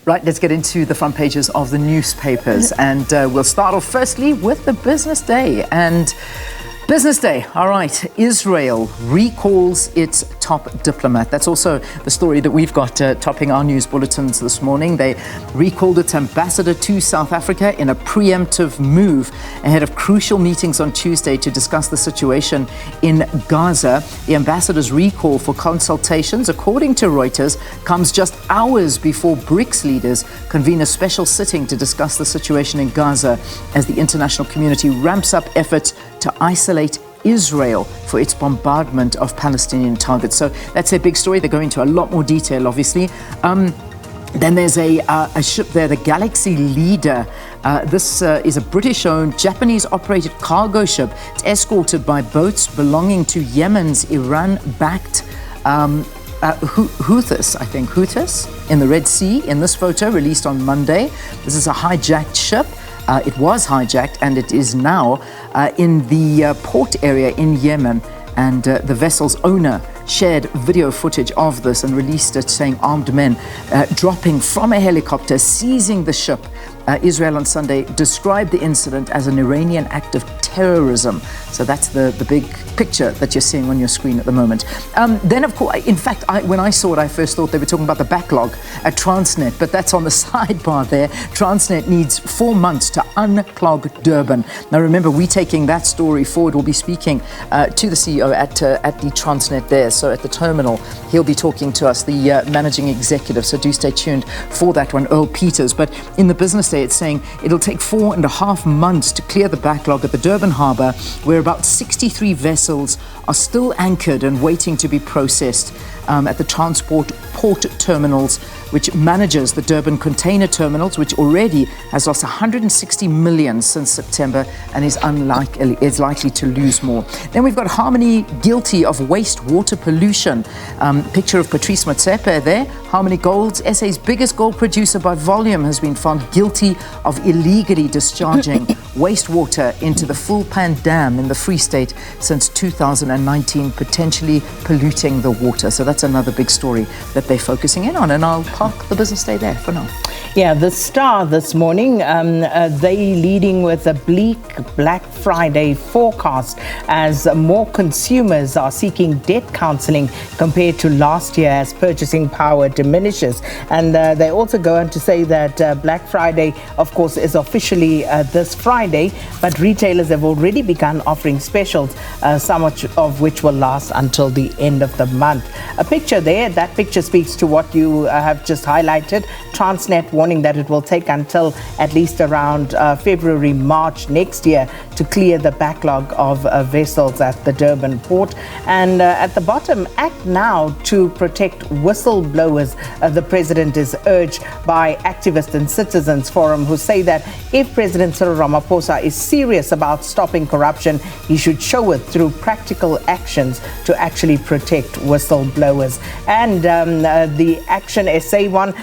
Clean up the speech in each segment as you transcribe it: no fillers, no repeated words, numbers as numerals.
Right, let's get into the front pages of the newspapers, and we'll start off firstly with the business day. And business day, all right, Israel recalls its top diplomat. That's also the story that we've got topping our news bulletins this morning. They recalled its ambassador to South Africa in a preemptive move ahead of crucial meetings on Tuesday to discuss the situation in Gaza. The ambassador's recall for consultations, according to Reuters, comes just hours before BRICS leaders convene a special sitting to discuss the situation in Gaza as the international community ramps up efforts to isolate Israel for its bombardment of Palestinian targets. So that's a big story. They go into a lot more detail, obviously. Then there's a ship there, the Galaxy Leader. This is a British-owned, Japanese-operated cargo ship. It's escorted by boats belonging to Yemen's Iran-backed Houthis in the Red Sea. In this photo released on Monday, this is a hijacked ship. It was hijacked and it is now in the port area in Yemen, and the vessel's owner shared video footage of this and released it, saying armed men dropping from a helicopter, seizing the ship. Israel on Sunday described the incident as an Iranian act of terrorism. So that's the big picture that you're seeing on your screen at the moment. Then, of course, in fact, when I saw it, I first thought they were talking about the backlog at Transnet, but that's on the sidebar there. Transnet needs 4 months to unclog Durban. Now, remember, we're taking that story forward. We'll be speaking to the CEO at the Transnet there. So at the terminal, he'll be talking to us, the managing executive. So do stay tuned for that one, Earl Peters. But in the business day, it's saying it'll take 4.5 months to clear the backlog at the Durban harbour, where about 63 vessels are still anchored and waiting to be processed at the Transport Port Terminals, which manages the Durban container terminals, which already has lost 160 million since September and is likely to lose more. Then we've got Harmony guilty of wastewater pollution. Picture of Patrice Motsepe there. Harmony Gold, SA's biggest gold producer by volume, has been found guilty of illegally discharging wastewater into the Fulpan Dam in the Free State since 2019, potentially polluting the water. So that's another big story that they're focusing in on, and I'll park the business day there for now. Yeah, the Star this morning, they leading with a bleak Black Friday forecast as more consumers are seeking debt counseling compared to last year as purchasing power diminishes. And they also go on to say that Black Friday, of course, is officially this Friday, but retailers have already begun offering specials, some of which will last until the end of the month. A picture there, that picture speaks to what you have just highlighted. Transnet warning that it will take until at least around February, March next year to clear the backlog of vessels at the Durban port. And at the bottom, act now to protect whistleblowers. The president is urged by activists and citizens forum who say that if President Cyril Ramaphosa is serious about stopping corruption, he should show it through practical actions to actually protect whistleblowers. And the Action SA one,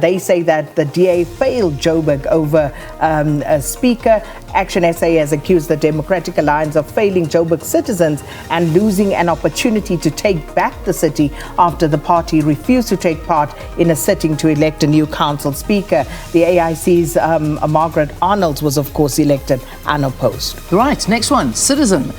they say that the DA failed Joburg over a speaker. Action SA has accused the Democratic Alliance of failing Joburg citizens and losing an opportunity to take back the city after the party refused to take part in a sitting to elect a new council speaker. The AIC's Margaret Arnolds was, of course, elected unopposed. Right, next one, Citizen.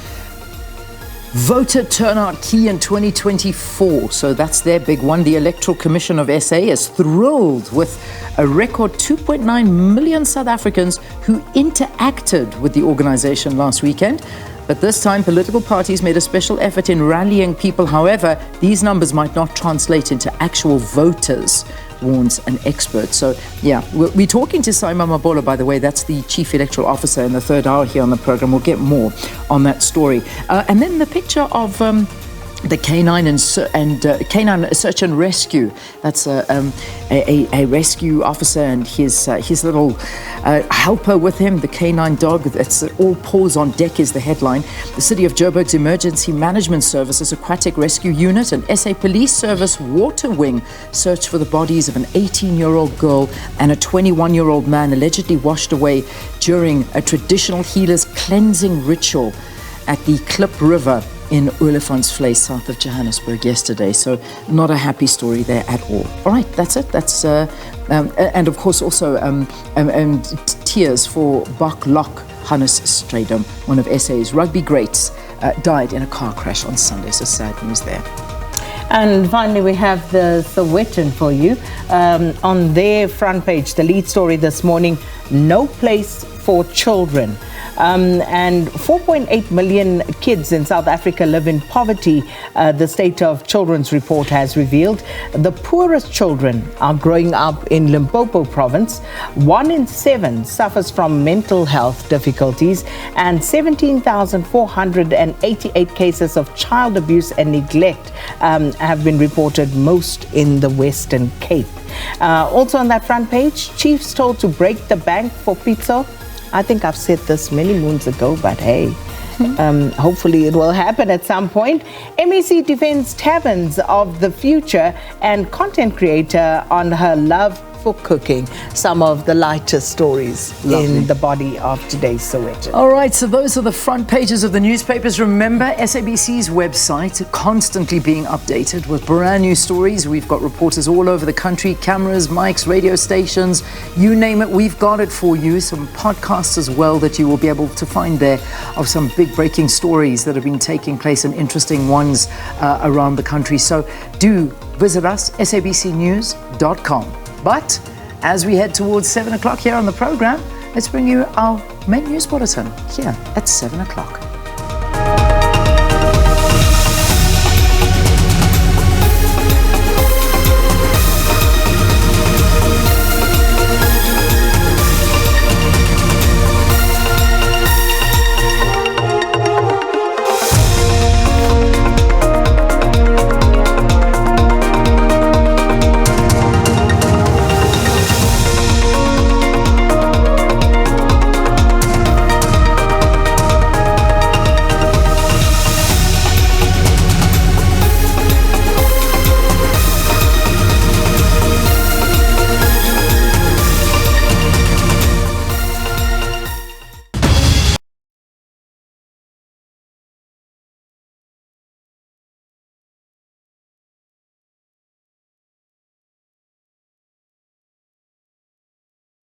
Voter turnout key in 2024. So that's their big one. The Electoral Commission of SA is thrilled with a record 2.9 million South Africans who interacted with the organization last weekend. But this time, political parties made a special effort in rallying people. However, these numbers might not translate into actual voters, warns an expert. So, yeah, we're talking to Simon Mabola, by the way. That's the Chief Electoral Officer in the third hour here on the program. We'll get more on that story. And then the picture of the canine search and rescue. That's a rescue officer and his little helper with him, the canine dog. That's all paws on deck is the headline. The City of Joburg's Emergency Management Services Aquatic Rescue Unit and SA Police Service Water Wing searched for the bodies of an 18-year-old girl and a 21-year-old man allegedly washed away during a traditional healer's cleansing ritual at the Klip River in Olifantsvlei, south of Johannesburg yesterday. So not a happy story there at all. All right, that's it. That's and of course also tears for Bak Lok Hannes Strydom, one of SA's rugby greats, died in a car crash on Sunday. So sad news there. And finally, we have the Sowetan for you. On their front page, the lead story this morning, no place for children. And 4.8 million kids in South Africa live in poverty, the State of Children's report has revealed. The poorest children are growing up in Limpopo province. 1 in 7 suffers from mental health difficulties, and 17,488 cases of child abuse and neglect have been reported, most in the Western Cape. Also on that front page, chiefs told to break the bank for pizza. I think I've said this many moons ago, but hey, hopefully it will happen at some point. MEC defends taverns of the future, and content creator on her love for cooking. Some of the lighter stories in the body of today's Sowetan. All right, so those are the front pages of the newspapers. Remember, SABC's website constantly being updated with brand new stories. We've got reporters all over the country, cameras, mics, radio stations, you name it, we've got it for you. Some podcasts as well that you will be able to find there of some big breaking stories that have been taking place and interesting ones around the country. So do visit us, sabcnews.com. But as we head towards 7 o'clock here on the program, let's bring you our main news bulletin here at 7 o'clock.